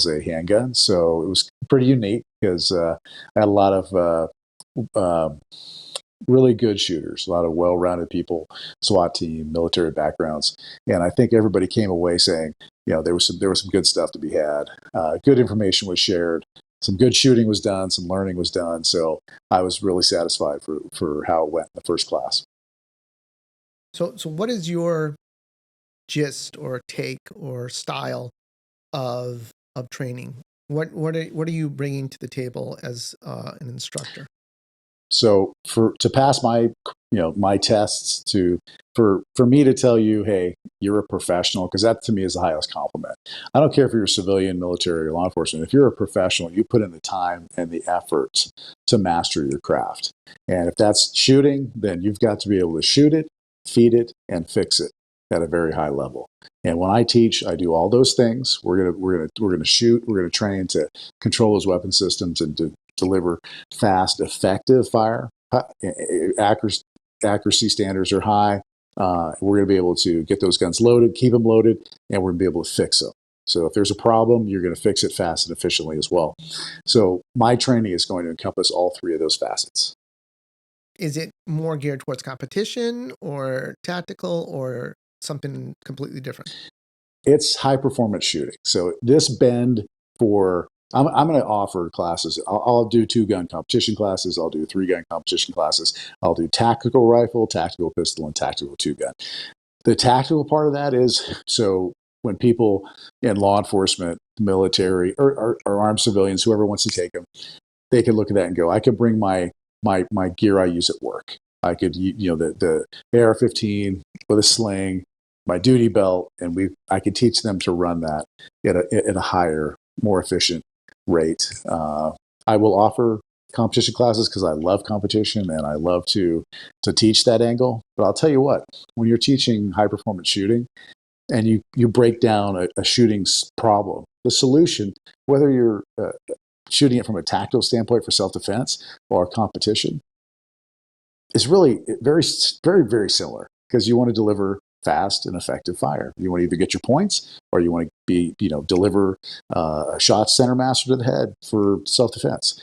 a handgun. So it was pretty unique because I had a lot of really good shooters, a lot of well-rounded people, SWAT team, military backgrounds, and I think everybody came away saying, there was some good stuff to be had. Good information was shared. Some good shooting was done. Some learning was done. So I was really satisfied for how it went in the first class. So what is your gist or take or style of training? What are you bringing to the table as an instructor? So to pass my my tests, for me to tell you, hey, you're a professional, because that to me is the highest compliment. I don't care if you're a civilian, military, or law enforcement. If you're a professional, you put in the time and the effort to master your craft. And if that's shooting, then you've got to be able to shoot it, feed it, and fix it at a very high level. And when I teach, I do all those things. We're gonna shoot. We're gonna train to control those weapon systems and to deliver fast, effective fire. Accuracy standards are high. We're going to be able to get those guns loaded, keep them loaded, and we're going to be able to fix them. So if there's a problem, you're going to fix it fast and efficiently as well. So my training is going to encompass all three of those facets. Is it more geared towards competition or tactical or something completely different? It's high performance shooting. So this bend for I'm going to offer classes. I'll do 2-gun competition classes. I'll do 3-gun competition classes. I'll do tactical rifle, tactical pistol, and tactical 2-gun. The tactical part of that is, so when people in law enforcement, military, or armed civilians, whoever wants to take them, they can look at that and go, I could bring my gear I use at work. I could, the AR-15 with a sling, my duty belt, and I could teach them to run that at a higher, more efficient rate. I will offer competition classes because I love competition and I love to teach that angle. But I'll tell you what, when you're teaching high performance shooting and you break down a shooting problem, the solution, whether you're shooting it from a tactical standpoint for self-defense or competition, is really very, very, very similar, because you want to deliver fast and effective fire. You want to either get your points or you want to deliver a shot center master to the head for self-defense.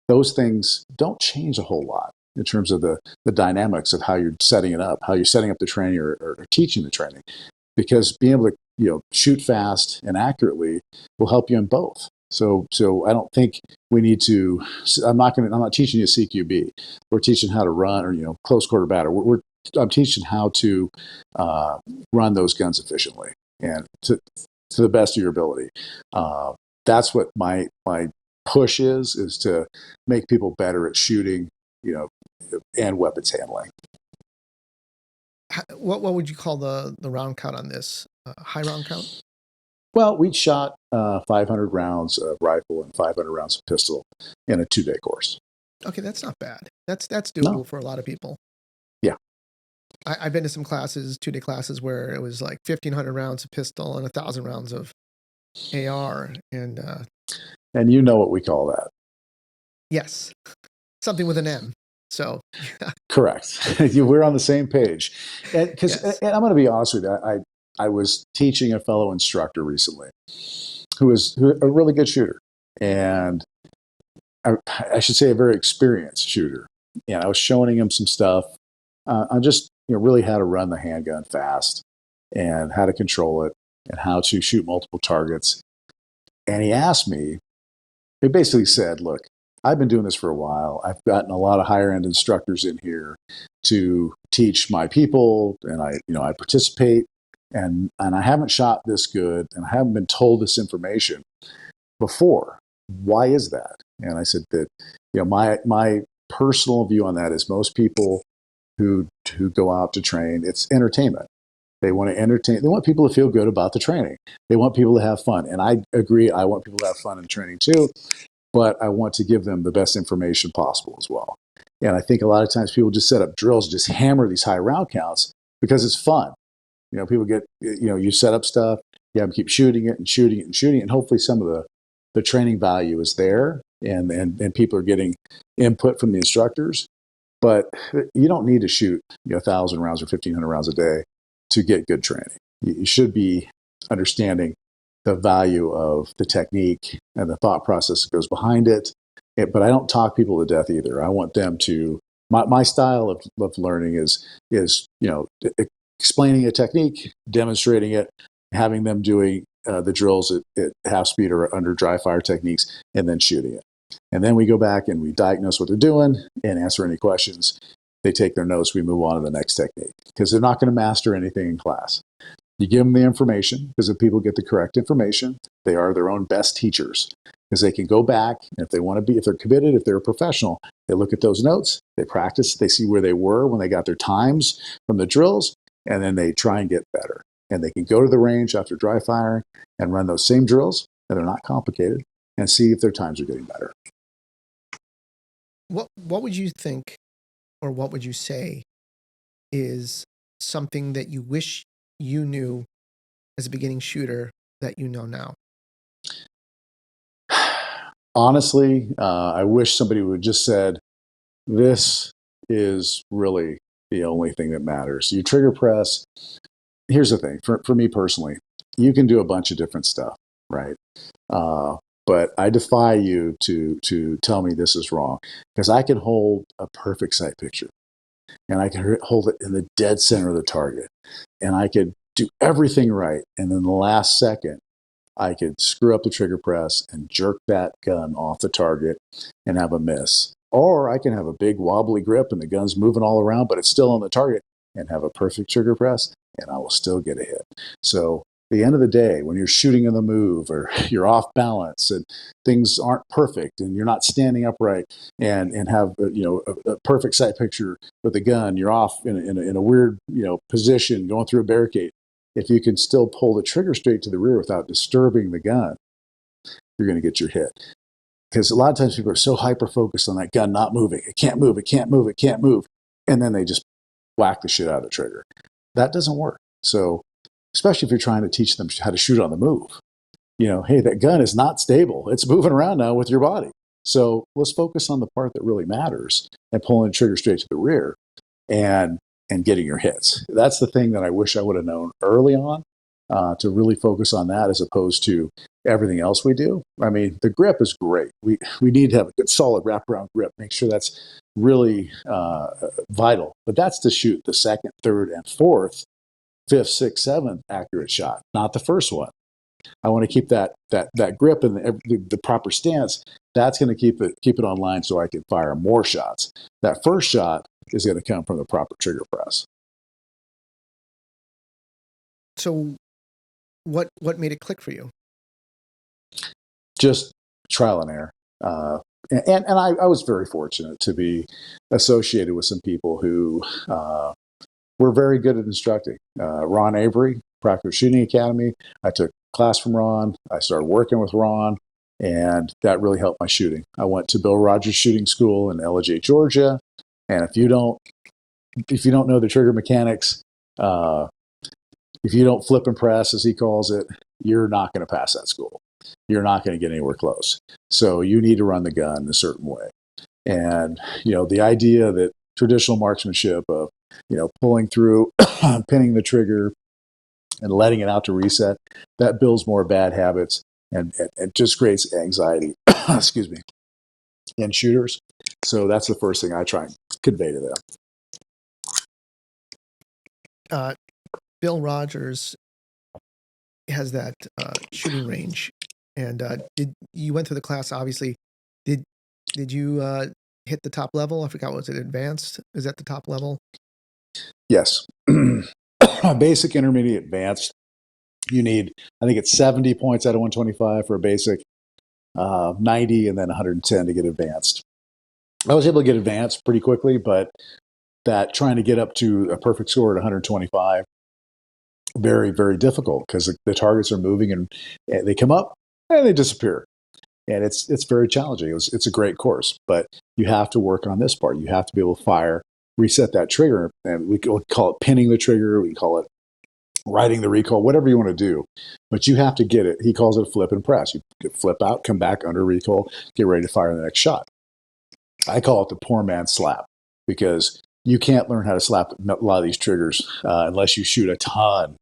Those things don't change a whole lot in terms of the dynamics of how you're setting it up, how you're setting up the training or teaching the training, because being able to shoot fast and accurately will help you in both. So I don't think we need to. I'm not teaching you CQB. We're teaching how to run, or close quarter battle. I'm teaching how to run those guns efficiently and to the best of your ability. That's what my push is to make people better at shooting, and weapons handling. What would you call the round count on this? High round count? Well, we shot 500 rounds of rifle and 500 rounds of pistol in a 2-day course. Okay, that's not bad. That's doable No. for a lot of people. Yeah. I've been to some classes, 2-day classes, where it was like 1,500 rounds of pistol and 1,000 rounds of AR. And you know what we call that. Yes. Something with an M. So. Correct. We're on the same page. And I'm going to be honest with you. I was teaching a fellow instructor recently who was a really good shooter. And I should say a very experienced shooter. And I was showing him some stuff I just really how to run the handgun fast and how to control it and how to shoot multiple targets. And he asked me, he basically said, look, I've been doing this for a while. I've gotten a lot of higher end instructors in here to teach my people, and I participate, and I haven't shot this good, and I haven't been told this information before. Why is that? And I said that my personal view on that is most people who go out to train, it's entertainment. They want to entertain. They want people to feel good about the training. They want people to have fun. And I agree. I want people to have fun in training too, but I want to give them the best information possible as well. And I think a lot of times people just set up drills, just hammer these high round counts because it's fun. People get, you set up stuff, you have them keep shooting it and shooting it and shooting it. And hopefully some of the training value is there and people are getting input from the instructors. But you don't need to shoot 1,000 rounds or 1,500 rounds a day to get good training. You should be understanding the value of the technique and the thought process that goes behind it. But I don't talk people to death either. I want them to, my style of learning is explaining a technique, demonstrating it, having them doing the drills at half speed or under dry fire techniques, and then shooting it. And then we go back and we diagnose what they're doing and answer any questions. They take their notes, we move on to the next technique because they're not going to master anything in class. You give them the information because if people get the correct information, they are their own best teachers because they can go back and if they want to be, if they're committed, if they're a professional, they look at those notes, they practice, they see where they were when they got their times from the drills, and then they try and get better. And they can go to the range after dry firing and run those same drills, and they're not complicated, and see if their times are getting better. What would you think, or what would you say is something that you wish you knew as a beginning shooter that you know now? Honestly, I wish somebody would just said, this is really the only thing that matters. You trigger press. Here's the thing, for me personally, you can do a bunch of different stuff, right? But I defy you to tell me this is wrong because I can hold a perfect sight picture and I can hold it in the dead center of the target and I could do everything right. And then the last second, I could screw up the trigger press and jerk that gun off the target and have a miss. Or I can have a big wobbly grip and the gun's moving all around, but it's still on the target and have a perfect trigger press and I will still get a hit. So at the end of the day, when you're shooting in the move or you're off balance and things aren't perfect and you're not standing upright and have a perfect sight picture with the gun, you're off in a weird position going through a barricade. If you can still pull the trigger straight to the rear without disturbing the gun, you're going to get your hit. Because a lot of times people are so hyper-focused on that gun not moving. It can't move, it can't move, it can't move. And then they just whack the shit out of the trigger. That doesn't work. So, especially if you're trying to teach them how to shoot on the move. Hey, that gun is not stable. It's moving around now with your body. So let's focus on the part that really matters and pulling the trigger straight to the rear and getting your hits. That's the thing that I wish I would have known early on, to really focus on that as opposed to everything else we do. I mean, the grip is great. We need to have a good solid wraparound grip. Make sure that's really vital. But that's to shoot the second, third, and fourth, fifth, sixth, seventh accurate shot, not the first one. I want to keep that grip and the proper stance. That's going to keep it online so I can fire more shots. That first shot is going to come from the proper trigger press. So what made it click for you? Just trial and error. And I was very fortunate to be associated with some people who were very good at instructing. Ron Avery, Practical Shooting Academy. I took class from Ron. I started working with Ron, and that really helped my shooting. I went to Bill Rogers Shooting School in Ellijay, Georgia. And if you don't know the trigger mechanics, if you don't flip and press, as he calls it, you're not going to pass that school. You're not going to get anywhere close. So you need to run the gun a certain way. And, the idea that traditional marksmanship of, pulling through, pinning the trigger, and letting it out to reset, that builds more bad habits and just creates anxiety, excuse me, in shooters. So that's the first thing I try and convey to them. Bill Rogers has that shooting range, and did you went through the class? Obviously, did you hit the top level? I forgot, was it advanced? Is that the top level? Yes. Basic, intermediate, advanced. You need, I think it's 70 points out of 125 for a basic, 90, and then 110 to get advanced. I was able to get advanced pretty quickly, but that trying to get up to a perfect score at 125, very, very difficult because the targets are moving and they come up and they disappear. And it's very challenging. It's a great course, but you have to work on this part. You have to be able to fire, reset that trigger, and we call it pinning the trigger. We call it riding the recoil, whatever you want to do. But you have to get it. He calls it flip and press. You flip out, come back under recoil, get ready to fire the next shot. I call it the poor man's slap because you can't learn how to slap a lot of these triggers unless you shoot a ton.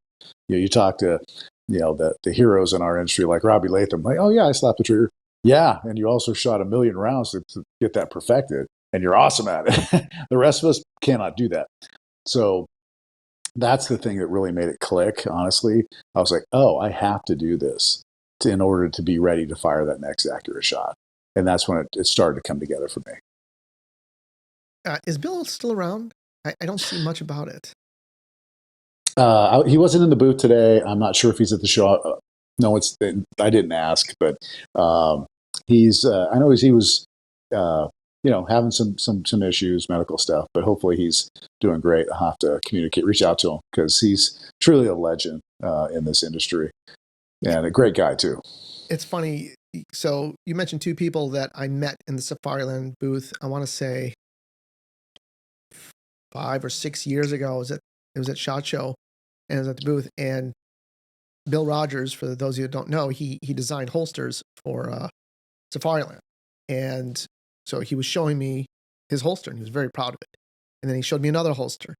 You talk to the heroes in our industry like Robbie Latham, like, oh yeah, I slapped the trigger. Yeah, and you also shot 1 million rounds to get that perfected, and you're awesome at it. The rest of us cannot do that. So that's the thing that really made it click, honestly. I was like, oh, I have to do this in order to be ready to fire that next accurate shot. And that's when it started to come together for me. Is Bill still around? I don't see much about it. He wasn't in the booth today. I'm not sure if he's at the show. No, I didn't ask, but he's. I know he was, having some issues, medical stuff. But hopefully he's doing great. I'll have to reach out to him because he's truly a legend in this industry and a great guy too. It's funny. So you mentioned two people that I met in the Safariland booth. I want to say 5 or 6 years ago. It was at SHOT Show, and I was at the booth. And Bill Rogers, for those of you who don't know, he designed holsters for Safariland, and so he was showing me his holster, and he was very proud of it. And then he showed me another holster,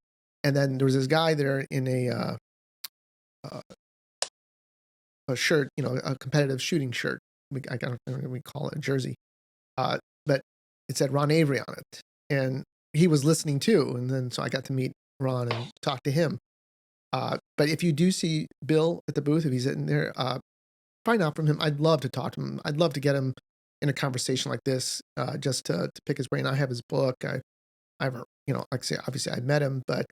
and then there was this guy there in a shirt, a competitive shooting shirt. I don't know, we call it a jersey, but it said Ron Avery on it, and he was listening too. And then so I got to meet Ron and talk to him. But if you do see Bill at the booth, if he's in there, find out from him. I'd love to talk to him. I'd love to get him in a conversation like this, just to pick his brain. I have his book. I haven't, like I say, obviously I met him, but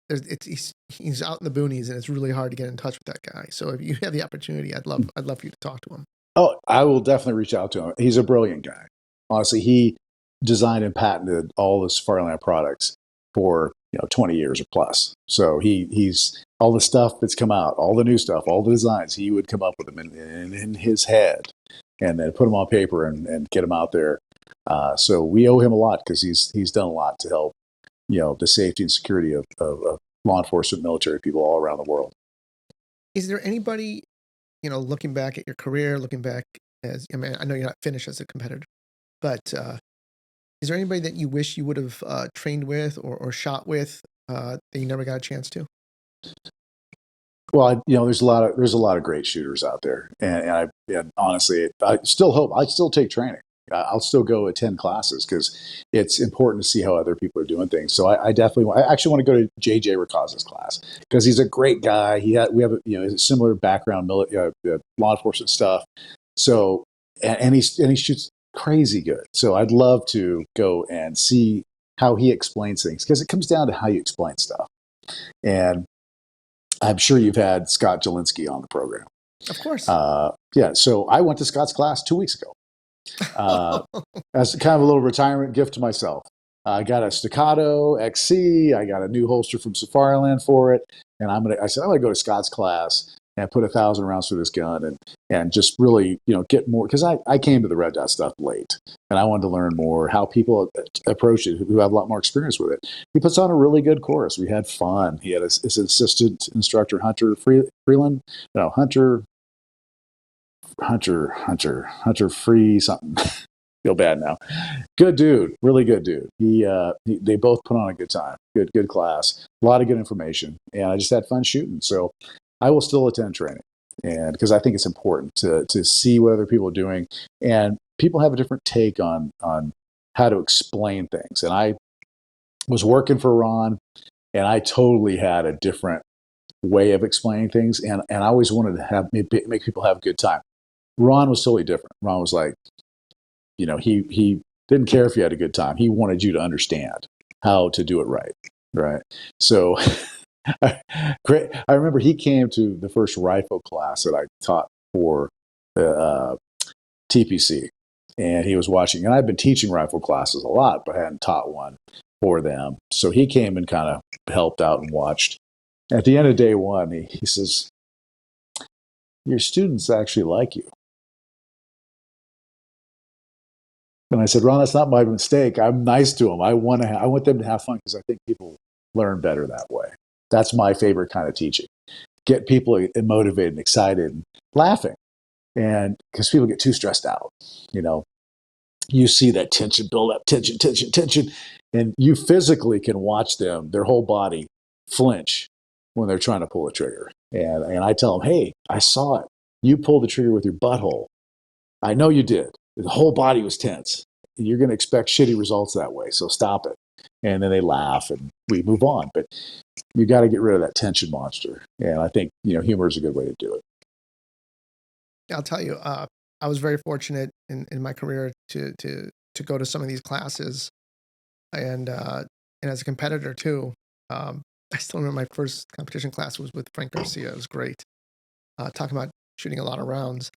he's out in the boonies, and it's really hard to get in touch with that guy. So if you have the opportunity, I'd love for you to talk to him. Oh, I will definitely reach out to him. He's a brilliant guy. Honestly, he designed and patented all the Safariland products for 20 years or plus. So he's all the stuff that's come out, all the new stuff, all the designs, he would come up with them in his head and then put them on paper and get them out there. So we owe him a lot because he's done a lot to help the safety and security of law enforcement, military people all around the world. Is there anybody, looking back at your career, I know you're not finished as a competitor, but is there anybody that you wish you would have trained with or shot with that you never got a chance to? Well, there's a lot of great shooters out there, and honestly, I still hope I still take training. I'll still go attend classes because it's important to see how other people are doing things. So I actually want to go to JJ Racaza's class because he's a great guy. We have a similar background, law enforcement stuff. So and he shoots crazy good. So I'd love to go and see how he explains things because it comes down to how you explain stuff. And I'm sure you've had Scott Jelinski on the program. Of course. Yeah. So I went to Scott's class 2 weeks ago. As kind of a little retirement gift to myself. I got a Staccato XC. I got a new holster from Safariland for it. And I said, I'm going to go to Scott's class and put 1,000 rounds through this gun and just really, get more. Because I came to the red dot stuff late and I wanted to learn more how people approach it who have a lot more experience with it. He puts on a really good course. We had fun. He had his assistant instructor, Hunter Freeland. No, Hunter Free something. Feel bad now. Good dude, really good dude. They both put on a good time. Good class. A lot of good information, and I just had fun shooting. So I will still attend training, and because I think it's important to see what other people are doing, and people have a different take on how to explain things. And I was working for Ron, And I totally had a different way of explaining things. And I always wanted to make people have a good time. Ron was totally different. Ron was like, he didn't care if you had a good time. He wanted you to understand how to do it right. Right. So great. I remember he came to the first rifle class that I taught for the TPC, and he was watching. And I've been teaching rifle classes a lot, but I hadn't taught one for them. So he came and kind of helped out and watched. At the end of day one, he says, "Your students actually like you." And I said, "Ron, that's not my mistake. I'm nice to them. I want them to have fun because I think people learn better that way. That's my favorite kind of teaching. Get people motivated and excited and laughing. And because people get too stressed out, you see that tension build up, tension, and you physically can watch them, their whole body flinch when they're trying to pull the trigger. And I tell them, hey, I saw it. You pulled the trigger with your butthole. I know you did. The whole body was tense. You're going to expect shitty results that way, so stop it. And then they laugh and we move on. But you got to get rid of that tension monster. And I think, humor is a good way to do it. I'll tell you, I was very fortunate in my career to go to some of these classes, and as a competitor too. I still remember my first competition class was with Frank Garcia. It was great. Talking about shooting a lot of rounds.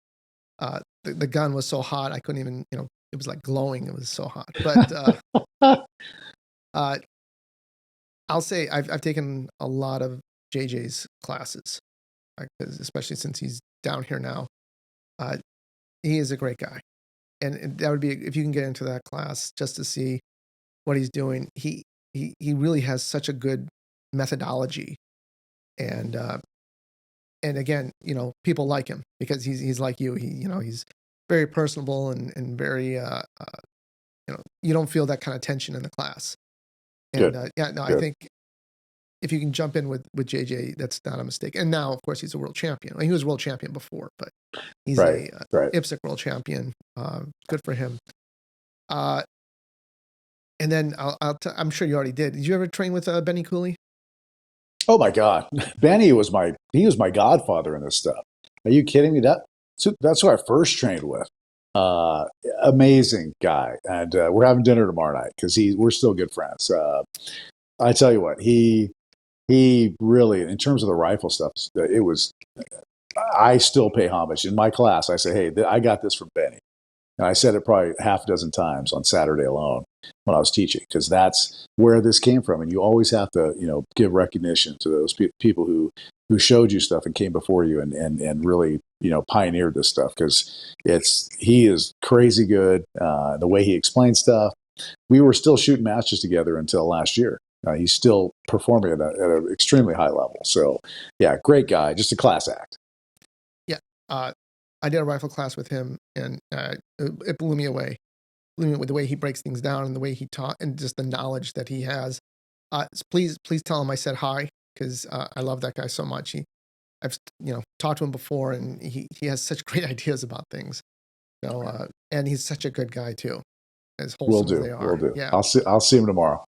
The gun was so hot I couldn't even, it was like glowing. It was so hot. But I'll say I've taken a lot of JJ's classes, especially since he's down here now. He is a great guy. And that would be, if you can get into that class just to see what he's doing. He really has such a good methodology. And again, people like him because he's like you. He's very personable and very, you don't feel that kind of tension in the class. And Good. Good. I think if you can jump in with JJ, that's not a mistake. And now, of course, he's a world champion. He was world champion before, but he's right. IPSC world champion. Good for him. And then I'm sure you already did. Did you ever train with Benny Cooley? Oh my God, Benny was my godfather in this stuff. Are you kidding me? That's who I first trained with. Amazing guy, and we're having dinner tomorrow night because we're still good friends. I tell you what, he really, in terms of the rifle stuff, it was. I still pay homage in my class. I say, hey, I got this from Benny. And I said it probably half a dozen times on Saturday alone when I was teaching, because that's where this came from. And you always have to, give recognition to those people who showed you stuff and came before you and really, pioneered this stuff, because he is crazy good. The way he explains stuff. We were still shooting matches together until last year. He's still performing at an extremely high level. So, yeah, great guy, just a class act. Yeah. I did a rifle class with him, and it blew me away. Blew me with the way he breaks things down and the way he taught, and just the knowledge that he has. Please tell him I said hi, because I love that guy so much. I've talked to him before, and he has such great ideas about things. And he's such a good guy too, as wholesome as they are. We'll do. Yeah. I'll see him tomorrow.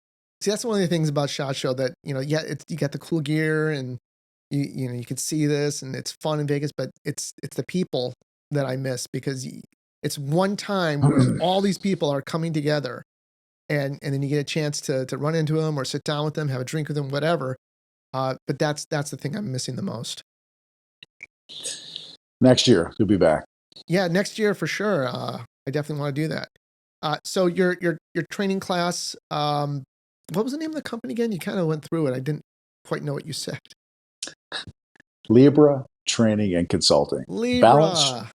See, that's one of the things about SHOT Show that you got the cool gear, and you can see this, and it's fun in Vegas, but it's the people that I miss, because it's one time where all these people are coming together, and then you get a chance to run into them or sit down with them, have a drink with them, whatever. But that's the thing I'm missing the most. Next year, you'll be back. Yeah, next year for sure. I definitely want to do that. So your training class, what was the name of the company again? You kind of went through it. I didn't quite know what you said. Libra Training and Consulting. Libra.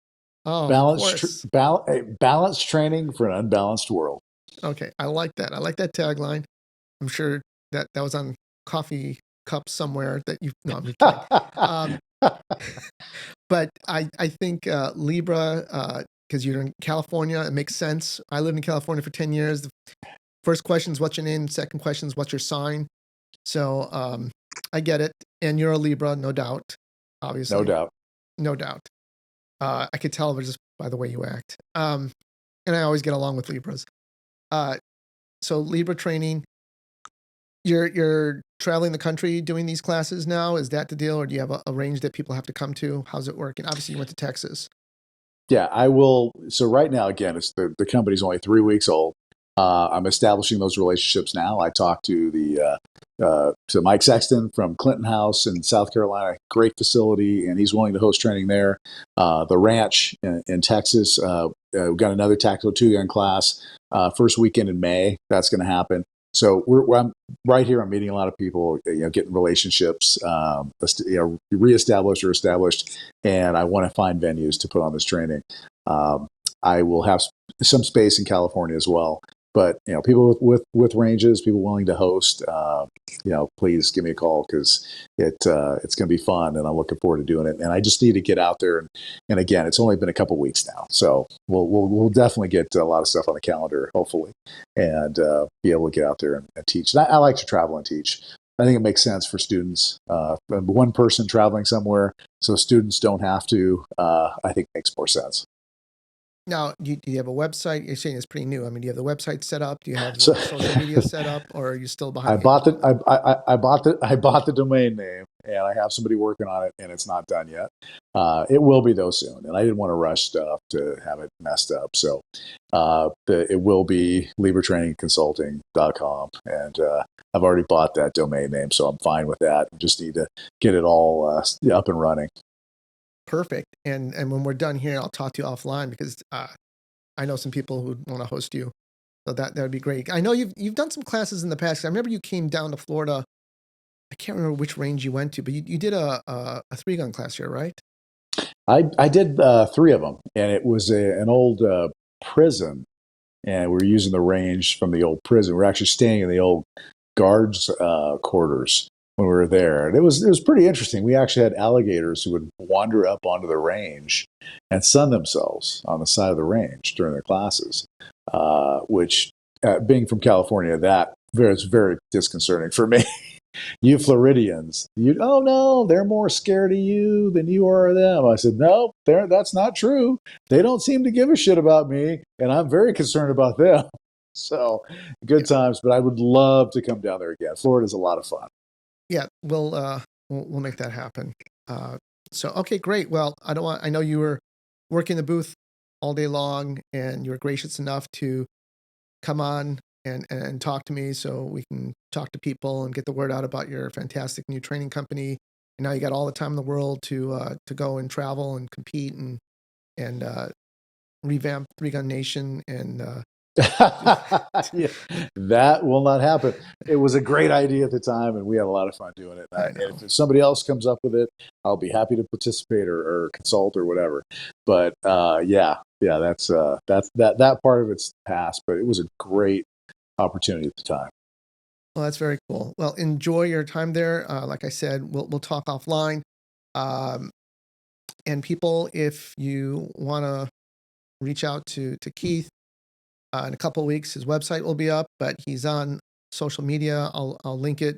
Balanced training for an unbalanced world. Okay, I like that. I like that tagline. I'm sure that was on coffee cups somewhere that you. No, I'm kidding. But I think Libra, because you're in California, it makes sense. I lived in California for 10 years. The first question is what's your name. Second question is what's your sign. So I get it. And you're a Libra, no doubt. Obviously, no doubt. I could tell just by the way you act. And I always get along with Libras. So Libra training. You're traveling the country doing these classes now. Is that the deal, or do you have a range that people have to come to? How's it working? Obviously, you went to Texas. Yeah, I will. So right now, again, it's the company's only 3 weeks old. I'm establishing those relationships now. I talked to to Mike Sexton from Clinton House in South Carolina, great facility, and he's willing to host training there. The ranch in Texas, we've got another tactical 2-gun class first weekend in May. That's going to happen. So I'm right here. I'm meeting a lot of people, getting relationships, reestablished or established, and I want to find venues to put on this training. I will have some space in California as well, but people with ranges, people willing to host, please give me a call because it's going to be fun, and I'm looking forward to doing it. And I just need to get out there, and again, it's only been a couple weeks now, so we'll definitely get a lot of stuff on the calendar, hopefully, and be able to get out there and teach. And I like to travel and teach. I think it makes sense for students. One person traveling somewhere, so students don't have to. I think makes more sense. Now, do you have a website? You're saying it's pretty new. I mean, do you have the website set up? Do you have social media set up, or are you still behind? I bought the domain name, and I have somebody working on it, and it's not done yet. It will be though soon, and I didn't want to rush stuff to have it messed up. So it will be LibreTrainingConsulting.com, and I've already bought that domain name, so I'm fine with that. I just need to get it all up and running. Perfect. And when we're done here, I'll talk to you offline because I know some people who want to host you. So that would be great. I know you've done some classes in the past. I remember you came down to Florida. I can't remember which range you went to, but you did a 3-gun class here, right? I did 3 of them, and it was an old prison, and we were using the range from the old prison. We were actually staying in the old guards' quarters when we were there. And it was pretty interesting. We actually had alligators who would wander up onto the range and sun themselves on the side of the range during their classes, which, being from California, that is very disconcerting for me. You Floridians, oh no, they're more scared of you than you are of them. I said, no, that's not true. They don't seem to give a shit about me, and I'm very concerned about them. So good times, but I would love to come down there again. Florida's a lot of fun. Yeah, we'll make that happen. So okay, great. Well, I know you were working the booth all day long, and you were gracious enough to come on and talk to me, so we can talk to people and get the word out about your fantastic new training company. And now you got all the time in the world to go and travel and compete and revamp 3-Gun Nation and. Yeah, that will not happen. It was a great idea at the time, and we had a lot of fun doing it. And if somebody else comes up with it, I'll be happy to participate or consult or whatever. But that's that part of it's past. But it was a great opportunity at the time. Well, that's very cool. Well, enjoy your time there. Like I said, we'll talk offline. And people, if you want to reach out to Keith. In a couple of weeks, his website will be up, but he's on social media. I'll link it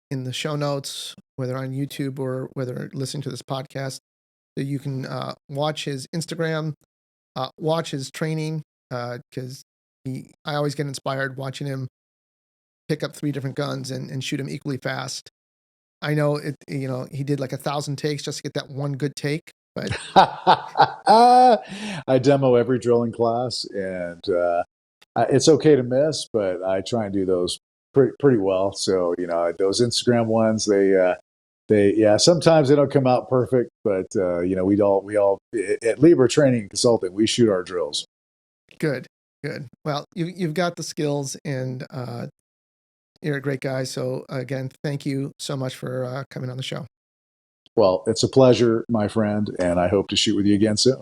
in the show notes, whether on YouTube or whether listening to this podcast. So you can watch his Instagram, watch his training, because I always get inspired watching him pick up 3 different guns and shoot them equally fast. I know he did like 1,000 takes just to get that one good take. But I demo every drilling class, and it's okay to miss, but I try and do those pretty well. So those Instagram ones, they sometimes they don't come out perfect, but we all at Libre Training and Consulting, we shoot our drills. Good. Well, you've got the skills, and you're a great guy. So again, thank you so much for coming on the show. Well, it's a pleasure, my friend, and I hope to shoot with you again soon.